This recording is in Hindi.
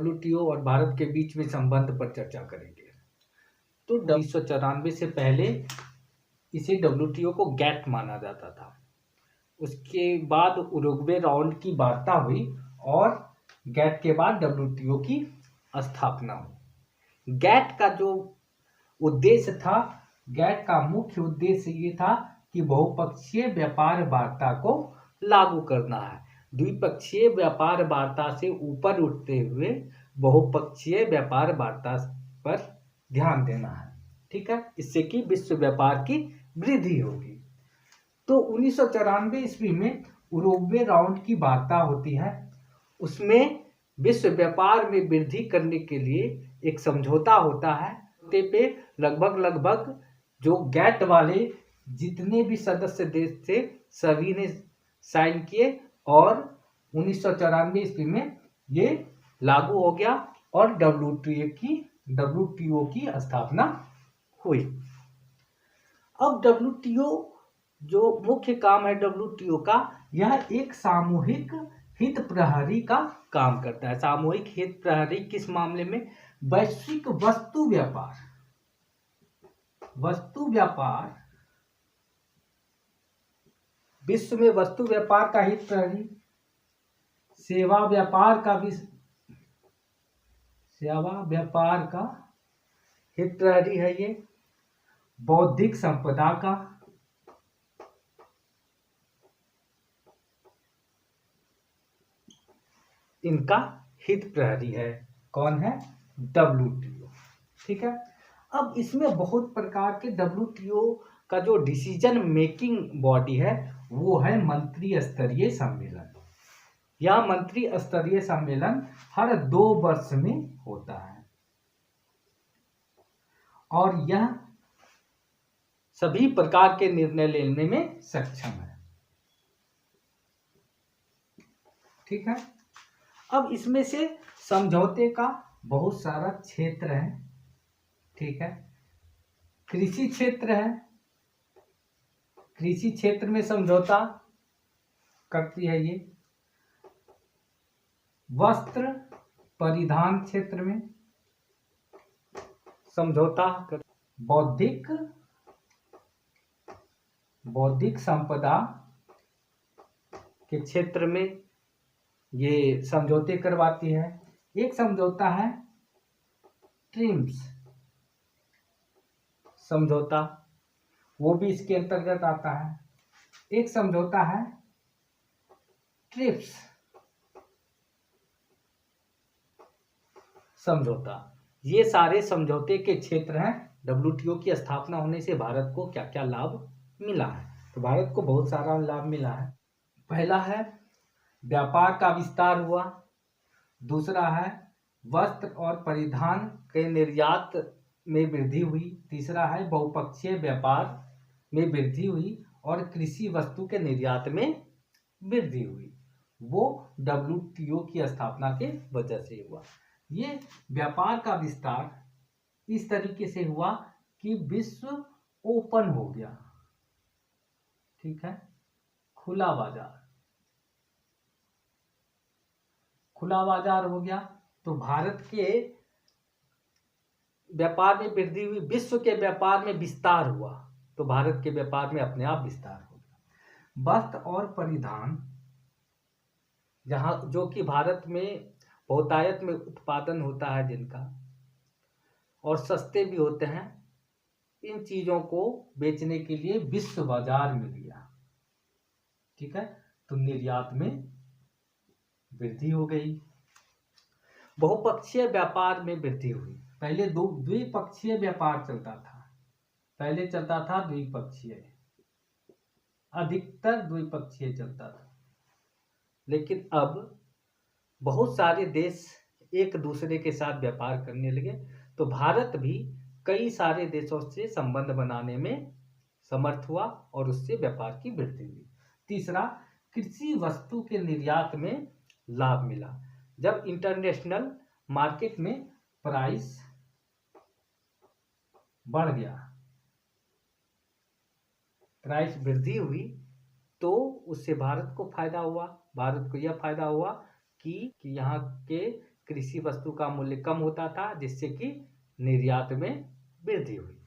डब्ल्यूटीओ और भारत के बीच में संबंध पर चर्चा करेंगे। तो 1994 से पहले इसे डब्ल्यूटीओ को गैट माना जाता था। उसके बाद उरुग्वे राउंड की वार्ता हुई और गैट के बाद डब्ल्यूटीओ की स्थापना हुई। गैट का जो उद्देश्य था, गैट का मुख्य उद्देश्य ये था कि बहुपक्षीय व्यापार वार्ता को लागू करना है। द्विपक्षीय व्यापार वार्ता से ऊपर उठते हुए बहुपक्षीय व्यापार वार्ता पर ध्यान देना है, ठीक है, इससे कि विश्व व्यापार की वृद्धि होगी। तो 1994 ईस्वी में उरुग्वे राउंड की वार्ता होती है। उसमें विश्व व्यापार में वृद्धि करने के लिए एक समझौता होता है। पे लगभग जो गैट वाले जितने भी सदस्य देश थे सभी ने साइन किए और 1994 ईस्वी में ये लागू हो गया और डब्ल्यूटीओ की स्थापना हुई। अब डब्ल्यूटीओ जो मुख्य काम है डब्ल्यूटीओ का, यह एक सामूहिक हित प्रहरी का काम करता है। सामूहिक हित प्रहरी किस मामले में? वैश्विक वस्तु व्यापार, विश्व में वस्तु व्यापार का हित प्रहरी, सेवा व्यापार का हित प्रहरी है ये, बौद्धिक संपदा का, इनका हित प्रहरी है। कौन है? डब्ल्यूटीओ, ठीक है। अब इसमें बहुत प्रकार के डब्ल्यूटीओ का जो डिसीजन मेकिंग बॉडी है वो है मंत्री स्तरीय सम्मेलन। यह मंत्री स्तरीय सम्मेलन हर 2 वर्ष में होता है और यह सभी प्रकार के निर्णय लेने में सक्षम है, ठीक है। अब इसमें से समझौते का बहुत सारा क्षेत्र है, ठीक है। कृषि क्षेत्र है, कृषि क्षेत्र में समझौता करती है ये। वस्त्र परिधान क्षेत्र में समझौता कर, बौद्धिक संपदा के क्षेत्र में ये समझौते करवाती है। एक समझौता है ट्रिम्स समझौता, वो भी इसके अंतर्गत आता है। एक समझौता है ट्रिप्स समझौता। ये सारे समझौते के क्षेत्र हैं। डब्ल्यूटीओ की स्थापना होने से भारत को क्या क्या लाभ मिला है? तो भारत को बहुत सारा लाभ मिला है। पहला है व्यापार का विस्तार हुआ, दूसरा है वस्त्र और परिधान के निर्यात में वृद्धि हुई, तीसरा है बहुपक्षीय व्यापार में वृद्धि हुई और कृषि वस्तु के निर्यात में वृद्धि हुई। वो डब्ल्यूटीओ की स्थापना के वजह से हुआ। ये व्यापार का विस्तार इस तरीके से हुआ कि विश्व ओपन हो गया, ठीक है, खुला बाजार हो गया। तो भारत के व्यापार में वृद्धि हुई, विश्व के व्यापार में विस्तार हुआ, तो भारत के व्यापार में अपने आप विस्तार हो गया। वस्त्र और परिधान जहां जो कि भारत में बहुतायत में उत्पादन होता है जिनका, और सस्ते भी होते हैं, इन चीजों को बेचने के लिए विश्व बाजार मिल गया, ठीक है। तो निर्यात में वृद्धि हो गई। बहुपक्षीय व्यापार में वृद्धि हुई। पहले द्विपक्षीय व्यापार चलता था, पहले चलता था द्विपक्षीय, अधिकतर द्विपक्षीय चलता था, लेकिन अब बहुत सारे देश एक दूसरे के साथ व्यापार करने लगे, तो भारत भी कई सारे देशों से संबंध बनाने में समर्थ हुआ और उससे व्यापार की वृद्धि हुई। तीसरा, कृषि वस्तु के निर्यात में लाभ मिला। जब इंटरनेशनल मार्केट में प्राइस बढ़ गया, प्राइस वृद्धि हुई, तो उससे भारत को फायदा हुआ। भारत को यह फायदा हुआ कि यहाँ के कृषि वस्तु का मूल्य कम होता था, जिससे कि निर्यात में वृद्धि हुई।